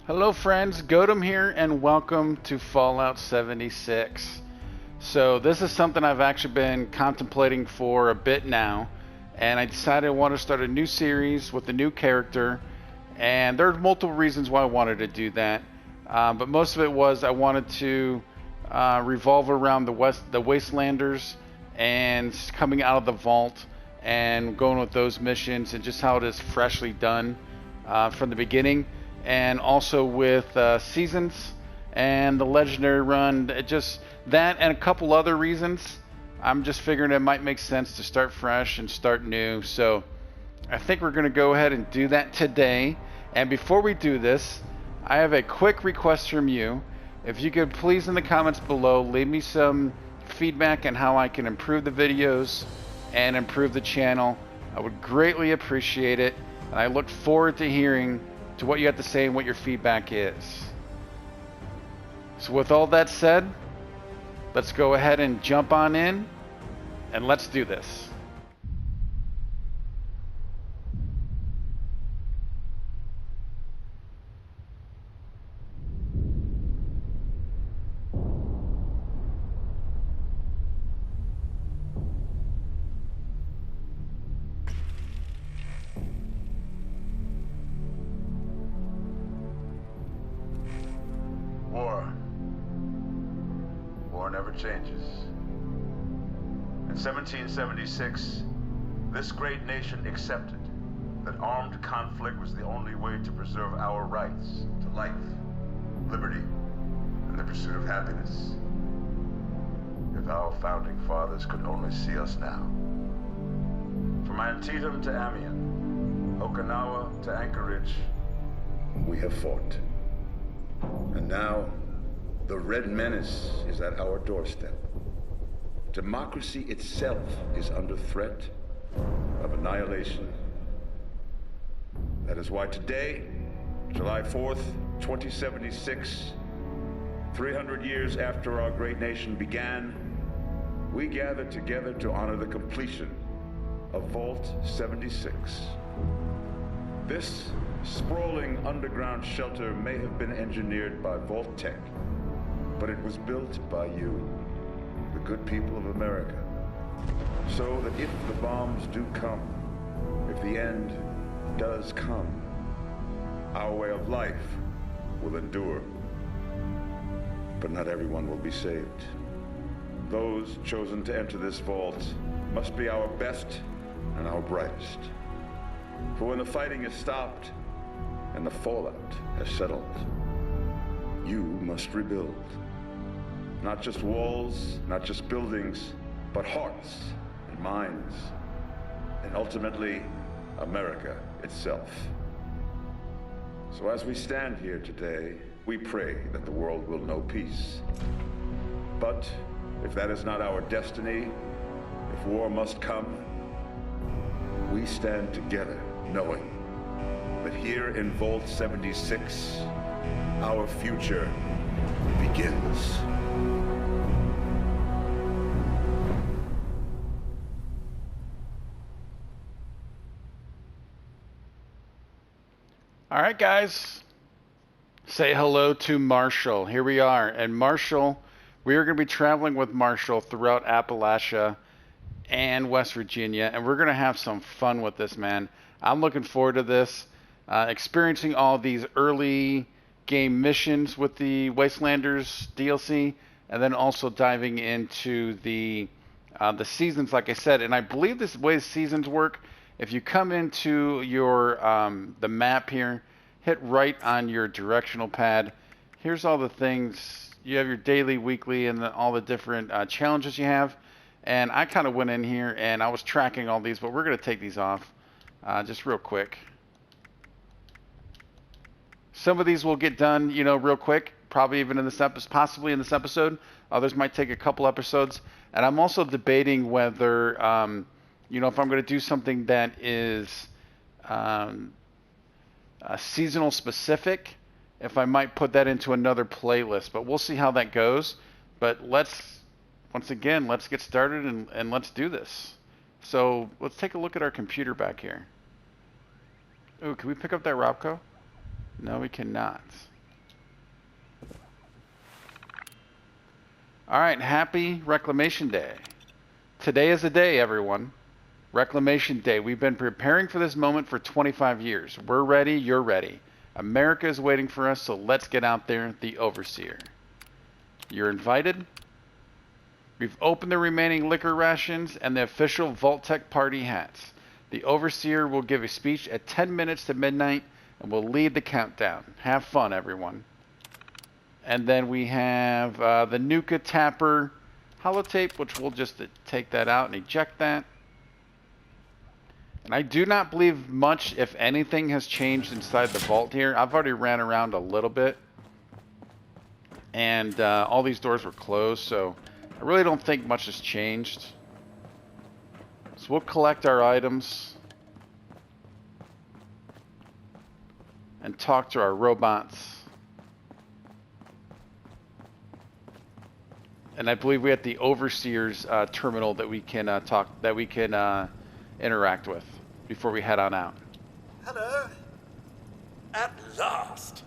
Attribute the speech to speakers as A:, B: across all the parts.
A: Hello friends, Godem here and welcome to Fallout 76. So this is something I've actually been contemplating for a bit now, and I decided I want to start a new series with a new character, and there's multiple reasons why I wanted to do that, but most of it was I wanted to revolve around the Wastelanders and coming out of the vault and going with those missions and just how it is freshly done from the beginning, and also with seasons and the legendary run. Just that and a couple other reasons. I'm just figuring it might make sense to start fresh and start new. So I think we're going to go ahead and do that today. And before we do this, I have a quick request from you. If you could please in the comments below leave me some feedback on how I can improve the videos and improve the channel. I would greatly appreciate it, and I look forward to hearing to what you have to say and what your feedback is. So with all that said, let's go ahead and jump on in and let's do this.
B: War never changes. In 1776, this great nation accepted that armed conflict was the only way to preserve our rights to life, liberty, and the pursuit of happiness. If our founding fathers could only see us now. From Antietam to Amiens, Okinawa to Anchorage, we have fought. And now, the Red Menace is at our doorstep. Democracy itself is under threat of annihilation. That is why today, July 4th, 2076, 300 years after our great nation began, we gather together to honor the completion of Vault 76. This sprawling underground shelter may have been engineered by Vault Tech, but it was built by you, the good people of America, so that if the bombs do come, if the end does come, our way of life will endure. But not everyone will be saved. Those chosen to enter this vault must be our best and our brightest. For when the fighting is stopped and the fallout has settled, you must rebuild. Not just walls, not just buildings, but hearts and minds, and ultimately, America itself. So as we stand here today, we pray that the world will know peace. But if that is not our destiny, if war must come, we stand together knowing that here in Vault 76, our future begins.
A: All right, guys, say hello to Marshall. Here we are. And Marshall, we are going to be traveling with Marshall throughout Appalachia and West Virginia, and we're going to have some fun with this, man. I'm looking forward to this, experiencing all these early game missions with the Wastelanders DLC, and then also diving into the seasons, like I said. And I believe this way the seasons work. If you come into your the map here, hit right on your directional pad. Here's all the things. You have your daily, weekly, and all the different challenges you have. And I kind of went in here and I was tracking all these, but we're going to take these off just real quick. Some of these will get done, real quick, probably even in this episode, possibly in this episode. Others might take a couple episodes. And I'm also debating whether, if I'm going to do something that is seasonal specific, if I might put that into another playlist. But we'll see how that goes. But once again, let's get started and let's do this. So let's take a look at our computer back here. Ooh, can we pick up that Robco? No, we cannot. All right, happy Reclamation Day. Today is the day, everyone. Reclamation Day. We've been preparing for this moment for 25 years. We're ready, you're ready. America is waiting for us, so let's get out there. The Overseer. You're invited. We've opened the remaining liquor rations and the official Vault-Tec party hats. The Overseer will give a speech at 10 minutes to midnight and will lead the countdown. Have fun, everyone. And then we have the Nuka Tapper holotape, which we'll just take that out and eject that. And I do not believe much, if anything, has changed inside the vault here. I've already ran around a little bit. And all these doors were closed, so I really don't think much has changed. So we'll collect our items and talk to our robots. And I believe we have the Overseer's terminal that we can interact with before we head on out.
C: Hello. At last.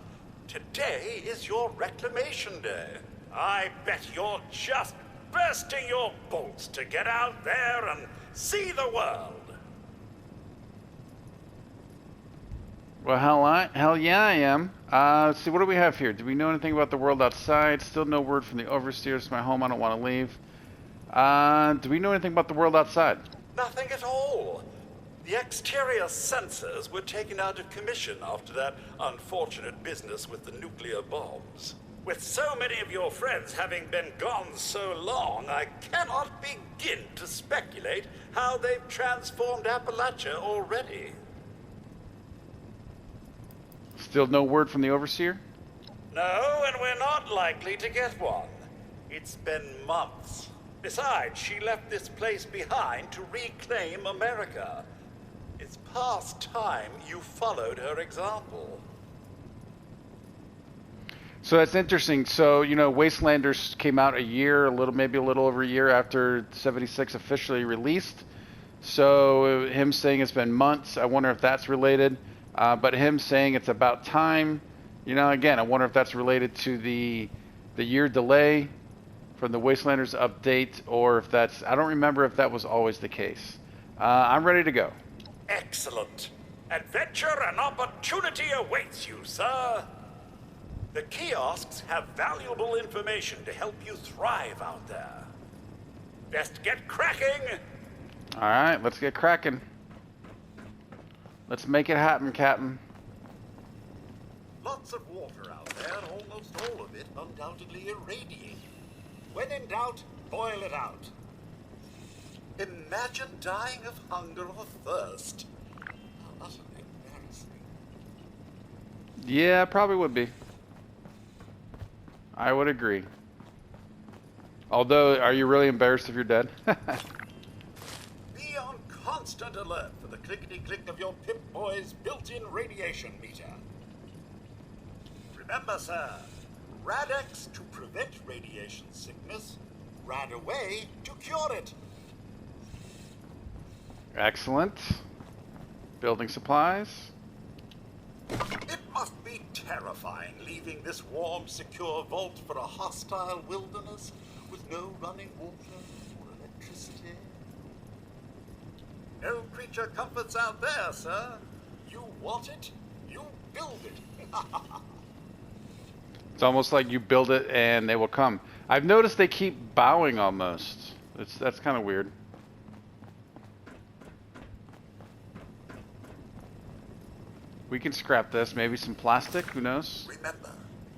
C: Today is your Reclamation Day. I bet you're just bursting your bolts to get out there and see the world.
A: Well, hell yeah, I am. Let's see, what do we have here? Do we know anything about the world outside? Still no word from the Overseer. It's my home. I don't want to leave. Do we know anything about the world outside?
C: Nothing at all. The exterior sensors were taken out of commission after that unfortunate business with the nuclear bombs. With so many of your friends having been gone so long, I cannot begin to speculate how they've transformed Appalachia already.
A: Still no word from the Overseer?
C: No, and we're not likely to get one. It's been months. Besides, she left this place behind to reclaim America. It's past time you followed her example.
A: So that's interesting. So, you know, Wastelanders came out maybe a little over a year after 76 officially released. So him saying it's been months, I wonder if that's related. But him saying it's about time, you know, again, I wonder if that's related to the year delay from the Wastelanders update, or if that's, I don't remember if that was always the case. I'm ready to go.
C: Excellent. Adventure and opportunity awaits you, sir. The kiosks have valuable information to help you thrive out there. Best get cracking.
A: All right, let's get cracking. Let's make it happen, Captain.
C: Lots of water out there, almost all of it undoubtedly irradiated. When in doubt, boil it out. Imagine dying of hunger or thirst. How utterly embarrassing.
A: Yeah, probably would be. I would agree. Although, are you really embarrassed if you're dead?
C: Be on constant alert for the clickety-click of your Pip-Boy's built-in radiation meter. Remember, sir, Rad-X to prevent radiation sickness, Rad-Away to cure it.
A: Excellent. Building supplies.
C: It must be terrifying leaving this warm, secure vault for a hostile wilderness with no running water or electricity. No creature comforts out there, sir. You want it, you build it.
A: It's almost like you build it and they will come. I've noticed they keep bowing almost. That's kind of weird. We can scrap this. Maybe some plastic. Who knows?
C: Remember,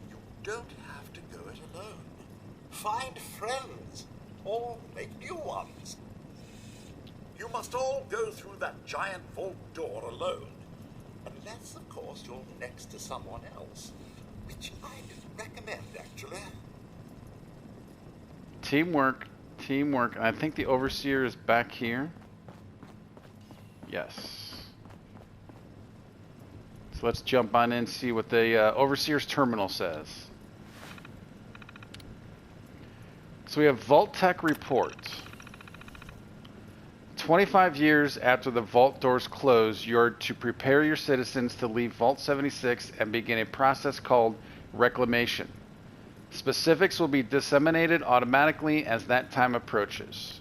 C: you don't have to go it alone. Find friends or make new ones. You must all go through that giant vault door alone. Unless, of course, you're next to someone else. Which I'd recommend, actually.
A: Teamwork. Teamwork. I think the Overseer is back here. Yes. So let's jump on in and see what the Overseer's terminal says. So we have Vault-Tec report. 25 years after the vault doors close, you're to prepare your citizens to leave Vault 76 and begin a process called reclamation. Specifics will be disseminated automatically as that time approaches.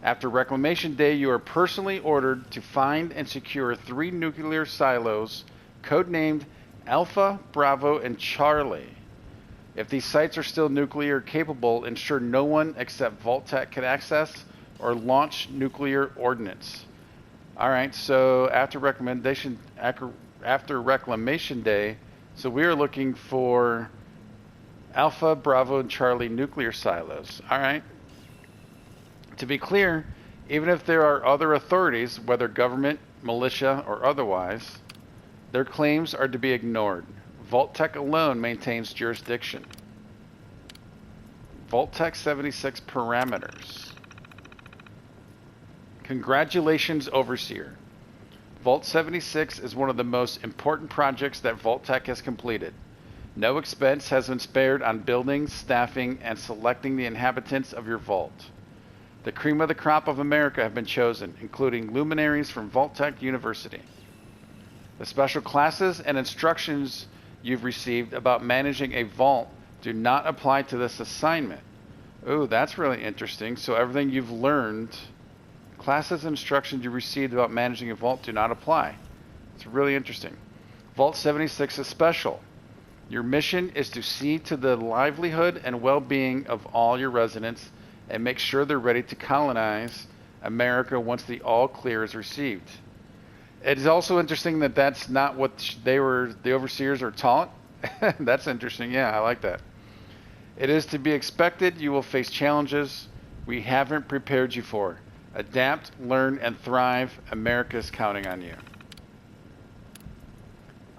A: After Reclamation Day, you are personally ordered to find and secure 3 nuclear silos, codenamed Alpha, Bravo, and Charlie. If these sites are still nuclear capable, ensure no one except Vault-Tec can access or launch nuclear ordnance. All right, so after Reclamation Day, so we are looking for Alpha, Bravo, and Charlie nuclear silos. All right. To be clear, even if there are other authorities, whether government, militia, or otherwise, their claims are to be ignored. Vault-Tec alone maintains jurisdiction. Vault-Tec 76 parameters. Congratulations, Overseer. Vault 76 is one of the most important projects that Vault-Tec has completed. No expense has been spared on building, staffing, and selecting the inhabitants of your vault. The cream of the crop of America have been chosen, including luminaries from Vault-Tec University. The special classes and instructions you've received about managing a vault do not apply to this assignment. Ooh, that's really interesting. So everything you've learned, classes and instructions you received about managing a vault do not apply. It's really interesting. Vault 76 is special. Your mission is to see to the livelihood and well-being of all your residents and make sure they're ready to colonize America once the all clear is received. It is also interesting that that's not what the overseers are taught. That's interesting. Yeah, I like that. It is to be expected you will face challenges we haven't prepared you for. Adapt, learn, and thrive. America is counting on you.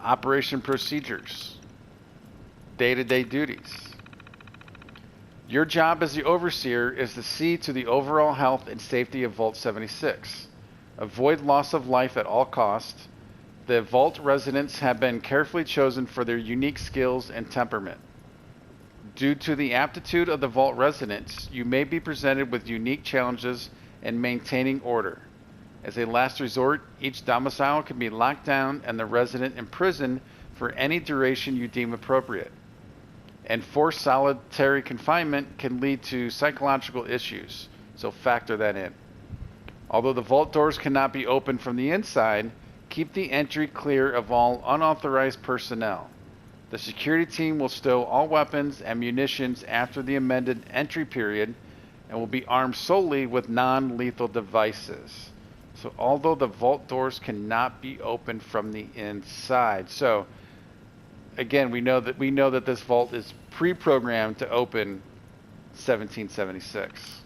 A: Operation procedures. Day-to-day duties. Your job as the overseer is to see to the overall health and safety of Vault 76. Avoid loss of life at all costs. The Vault residents have been carefully chosen for their unique skills and temperament. Due to the aptitude of the Vault residents, you may be presented with unique challenges in maintaining order. As a last resort, each domicile can be locked down and the resident imprisoned for any duration you deem appropriate. Enforced solitary confinement can lead to psychological issues, so factor that in. Although the vault doors cannot be opened from the inside, keep the entry clear of all unauthorized personnel. The security team will stow all weapons and munitions after the amended entry period and will be armed solely with non-lethal devices. So although the vault doors cannot be opened from the inside. So again, we know that this vault is pre-programmed to open 1776.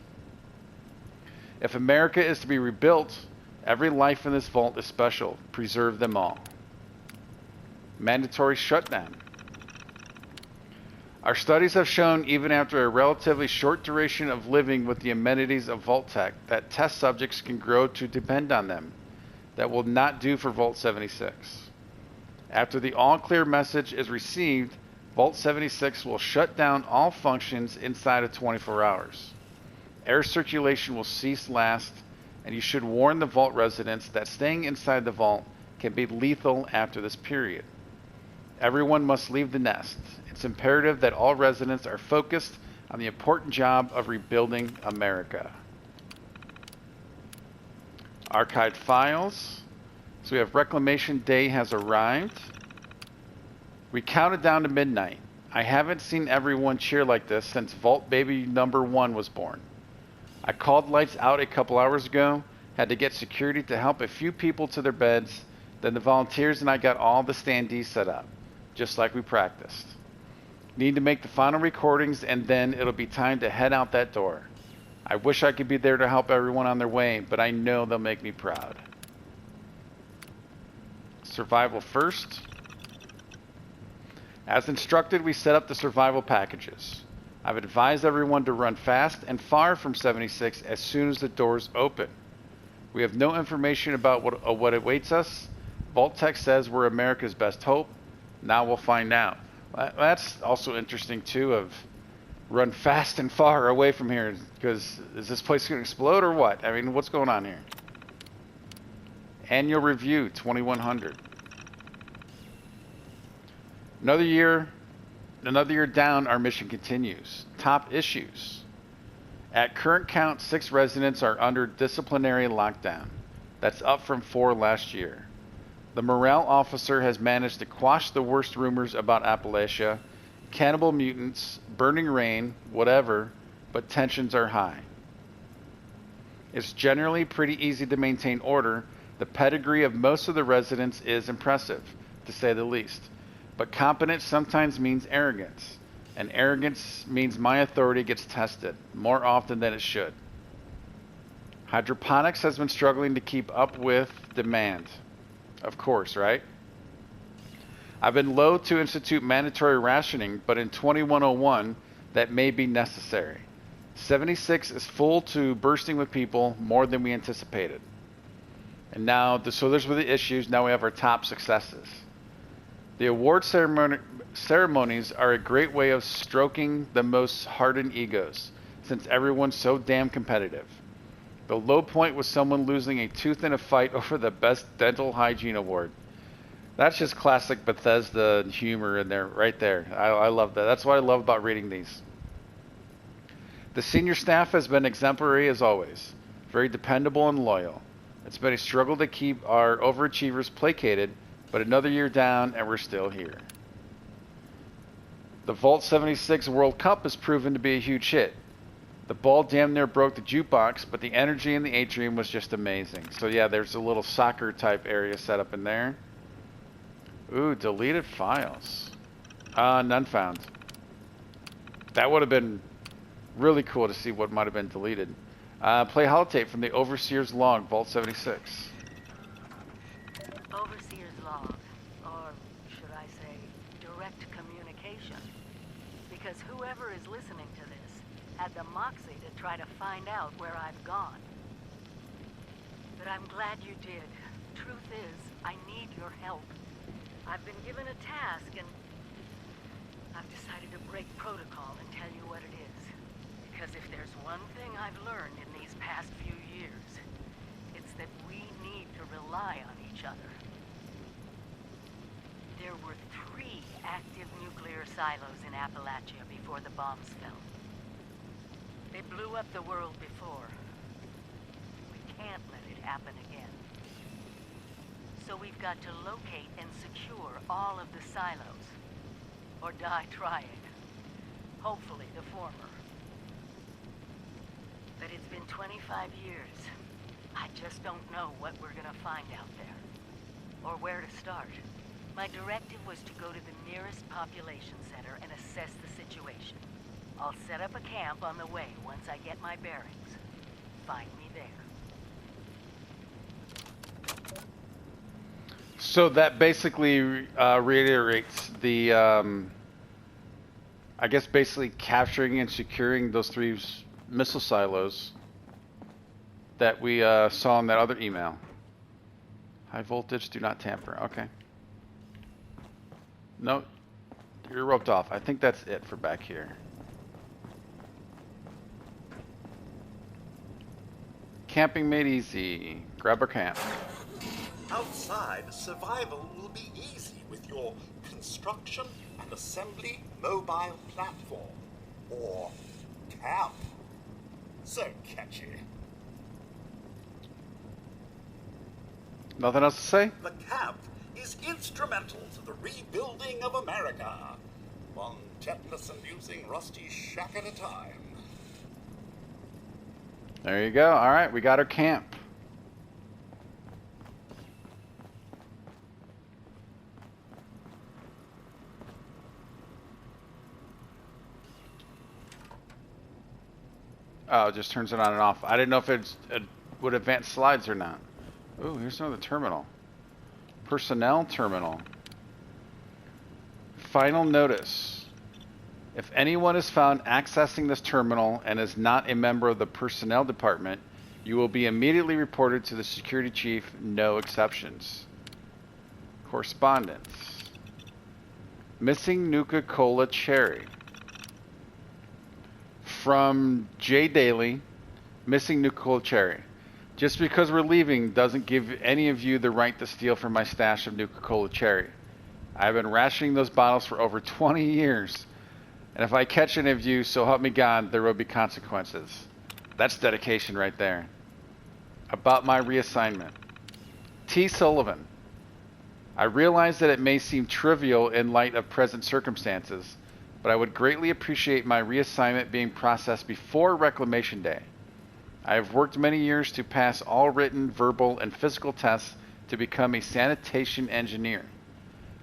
A: If America is to be rebuilt, every life in this vault is special. Preserve them all. Mandatory shutdown. Our studies have shown, even after a relatively short duration of living with the amenities of Vault-Tec, that test subjects can grow to depend on them. That will not do for Vault 76. After the all-clear message is received, Vault 76 will shut down all functions inside of 24 hours. Air circulation will cease last, and you should warn the vault residents that staying inside the vault can be lethal after this period. Everyone must leave the nest. It's imperative that all residents are focused on the important job of rebuilding America. Archived files. So we have Reclamation Day has arrived. We counted down to midnight. I haven't seen everyone cheer like this since Vault Baby number 1 was born. I called lights out a couple hours ago, had to get security to help a few people to their beds, then the volunteers and I got all the standees set up, just like we practiced. Need to make the final recordings and then it'll be time to head out that door. I wish I could be there to help everyone on their way, but I know they'll make me proud. Survival first. As instructed, we set up the survival packages. I've advised everyone to run fast and far from 76 as soon as the doors open. We have no information about what awaits us. Vault-Tec says we're America's best hope. Now we'll find out. That's also interesting too, of run fast and far away from here, because is this place going to explode or what? I mean, what's going on here? Annual review, 2100. Another year, Another year down, our mission continues. Top issues. At current count, 6 residents are under disciplinary lockdown. That's up from 4 last year. The morale officer has managed to quash the worst rumors about Appalachia, cannibal mutants, burning rain, whatever, but tensions are high. It's generally pretty easy to maintain order. The pedigree of most of the residents is impressive, to say the least. But competence sometimes means arrogance, and arrogance means my authority gets tested more often than it should. Hydroponics has been struggling to keep up with demand. Of course, right? I've been loath to institute mandatory rationing, but in 2101, that may be necessary. 76 is full to bursting with people, more than we anticipated. And now, so those were the issues. Now we have our top successes. The award ceremonies are a great way of stroking the most hardened egos, since everyone's so damn competitive. The low point was someone losing a tooth in a fight over the Best Dental Hygiene Award. That's just classic Bethesda humor in there, right there. I love that. That's what I love about reading these. The senior staff has been exemplary as always, very dependable and loyal. It's been a struggle to keep our overachievers placated, but another year down and we're still here. The Vault 76 World Cup has proven to be a huge hit. The ball damn near broke the jukebox, but the energy in the atrium was just amazing. So yeah, there's a little soccer type area set up in there. Ooh, deleted files. None found. That would have been really cool to see what might have been deleted. Play holotape from the Overseer's Log, Vault 76.
D: Overseer's Log, or should I say, direct communication. Because whoever is listening to this had the moxie to try to find out where I've gone. But I'm glad you did. Truth is, I need your help. I've been given a task and I've decided to break protocol and tell you what it is. Because if there's one thing I've learned in these past few years, it's that we need to rely on each other. There were 3 active nuclear silos in Appalachia before the bombs fell. They blew up the world before. We can't let it happen again. So we've got to locate and secure all of the silos. Or die trying. Hopefully the former. But it's been 25 years. I just don't know what we're gonna find out there. Or where to start. My directive was to go to the nearest population center and assess the situation. I'll set up a camp on the way once I get my bearings. Find me there.
A: So that basically reiterates the, I guess basically capturing and securing those 3 missile silos that we saw in that other email. High voltage, do not tamper. Okay. No, you're roped off. I think that's it for back here. Camping made easy. Grab our camp.
C: Outside, survival will be easy with your construction and assembly mobile platform. Or camp. So catchy.
A: Nothing else to say?
C: The camp is instrumental to the rebuilding of America. One tetanus-inducing rusty shack at a time.
A: There you go. All right, we got our camp. Oh, it just turns it on and off. I didn't know if it would advance slides or not. Ooh, here's another terminal. Personnel terminal. Final notice. If anyone is found accessing this terminal and is not a member of the personnel department, you will be immediately reported to the security chief, no exceptions. Correspondence. Missing Nuka-Cola cherry. From J. Daly, missing Nuka-Cola cherry. Just because we're leaving doesn't give any of you the right to steal from my stash of Nuka-Cola cherry. I've been rationing those bottles for over 20 years. And if I catch any of you, so help me God, there will be consequences. That's dedication right there. About my reassignment. T. Sullivan. I realize that it may seem trivial in light of present circumstances, but I would greatly appreciate my reassignment being processed before Reclamation Day. I have worked many years to pass all written, verbal, and physical tests to become a sanitation engineer.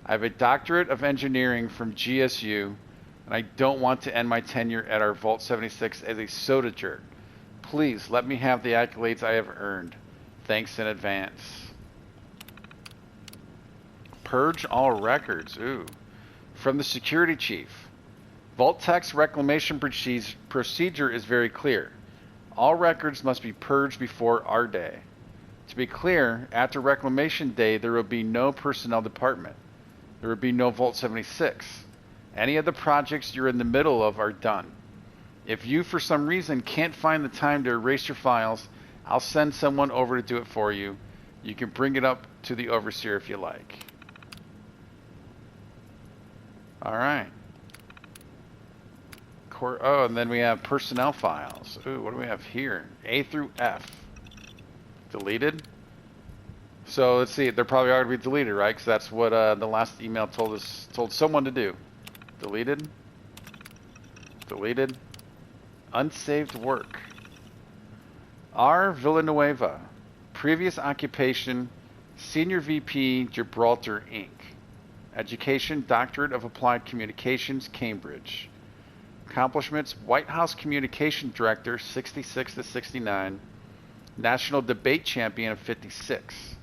A: I have a doctorate of engineering from GSU, and I don't want to end my tenure at our Vault 76 as a soda jerk. Please let me have the accolades I have earned. Thanks in advance. Purge all records. Ooh. From the security chief. Vault-Tech's reclamation procedure is very clear. All records must be purged before our day. To be clear, after Reclamation Day, there will be no personnel department. There will be no Vault 76. Any of the projects you're in the middle of are done. If you, for some reason, can't find the time to erase your files, I'll send someone over to do it for you. You can bring it up to the overseer if you like. All right. Oh, and then we have personnel files. Ooh, what do we have here? A through F. Deleted. So let's see. They're probably already deleted, right? Because that's what the last email told someone to do. Deleted. Deleted. Unsaved work. R. Villanueva. Previous occupation, Senior VP, Gibraltar, Inc. Education, Doctorate of Applied Communications, Cambridge. Accomplishments, White House Communication Director, 66 to 69. National Debate Champion of 56.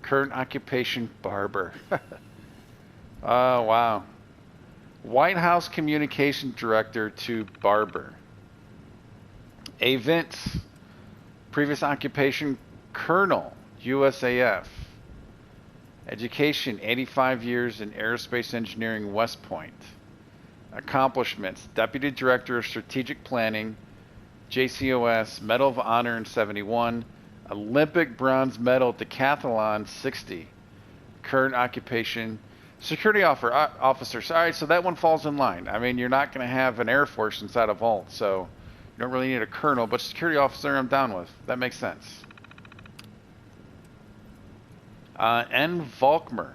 A: Current occupation, barber. Oh, wow. White House Communication Director to barber. A. Vince. Previous occupation, Colonel, USAF. Education, 85 years in aerospace engineering, West Point. Accomplishments, Deputy Director of Strategic Planning, JCOS, Medal of Honor in 71, Olympic bronze medal decathlon 60. Current occupation, security officer. All right, so that one falls in line. I mean, you're not going to have an Air Force inside a vault, so you don't really need a colonel, but security officer I'm down with. That makes sense. N. Volkmer.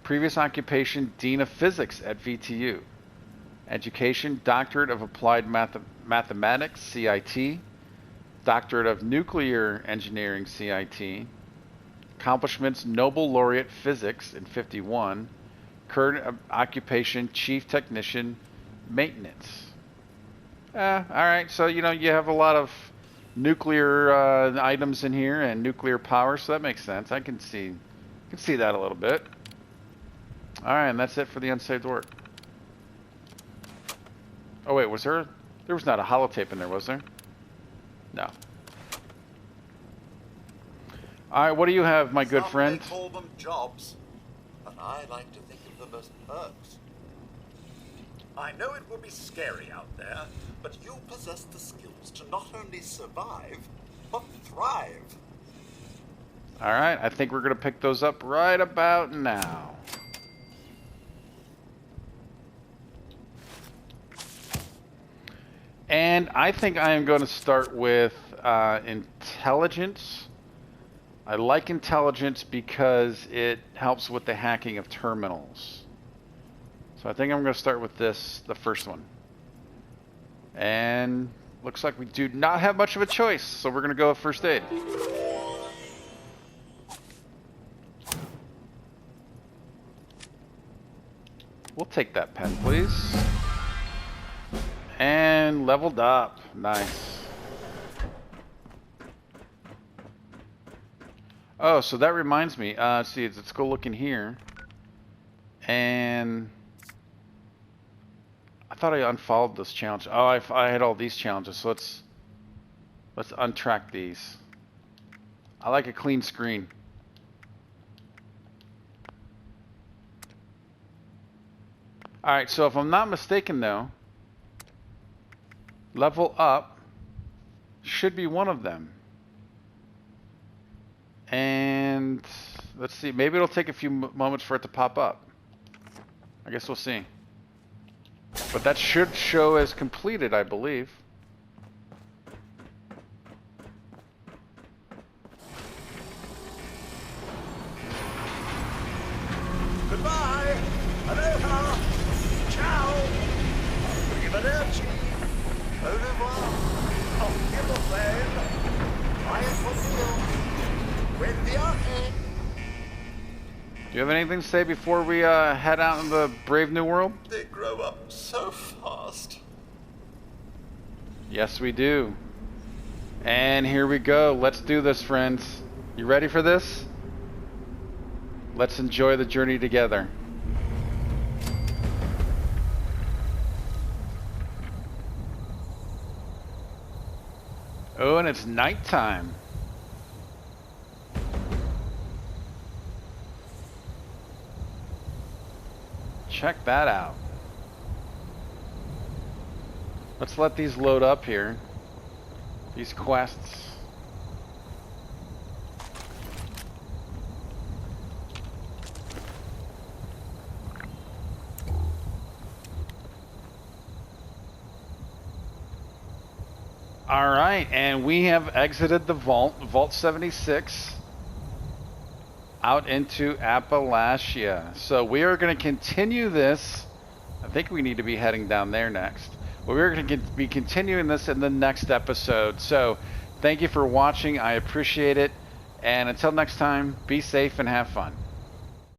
A: Previous occupation, Dean of Physics at VTU. Education, Doctorate of Applied Mathematics, CIT. Doctorate of Nuclear Engineering, CIT. Accomplishments, Nobel Laureate Physics in 51. Current occupation, Chief Technician, Maintenance. All right, so, you know, you have a lot of nuclear items in here and nuclear power, so that makes sense. I can see that a little bit. All right, and that's it for the unsaved work. Oh wait, there was not a holotape in there, was there? No. All right, what do you have, my good friend?
E: Some may call them jobs, but I like to think of them as perks. I know it will be scary out there, but you possess the skills to not only survive, but thrive.
A: All right, I think we're going to pick those up right about now. And I think I am going to start with intelligence. I like intelligence because it helps with the hacking of terminals. So I think I'm going to start with this, the first one. And looks like we do not have much of a choice, so we're going to go with first aid. We'll take that pen, please. And leveled up. Nice. Oh, so that reminds me. Let's see, let's go look in here. And I thought I unfollowed this challenge. Oh, I had all these challenges, so let's untrack these. I like a clean screen. Alright, so if I'm not mistaken though, level up should be one of them. And let's see, maybe it'll take a few moments for it to pop up. I guess we'll see. But that should show as completed, I believe.
E: Goodbye. Aloha. Ciao. Arrivederci. Au revoir. Auf Wiedersehen. Bye for you. With the ahead.
A: Do you have anything to say before we head out in the brave new world?
E: They grow up so fast.
A: Yes, we do. And here we go. Let's do this, friends. You ready for this? Let's enjoy the journey together. Oh, and it's nighttime. Check that out. Let's let these load up here. These quests. All right, and we have exited the Vault 76, out into Appalachia. So we are going to continue this. I think we need to be heading down there next. But we're going to be continuing this in the next episode. So thank you for watching. I appreciate it. And until next time, be safe and have fun.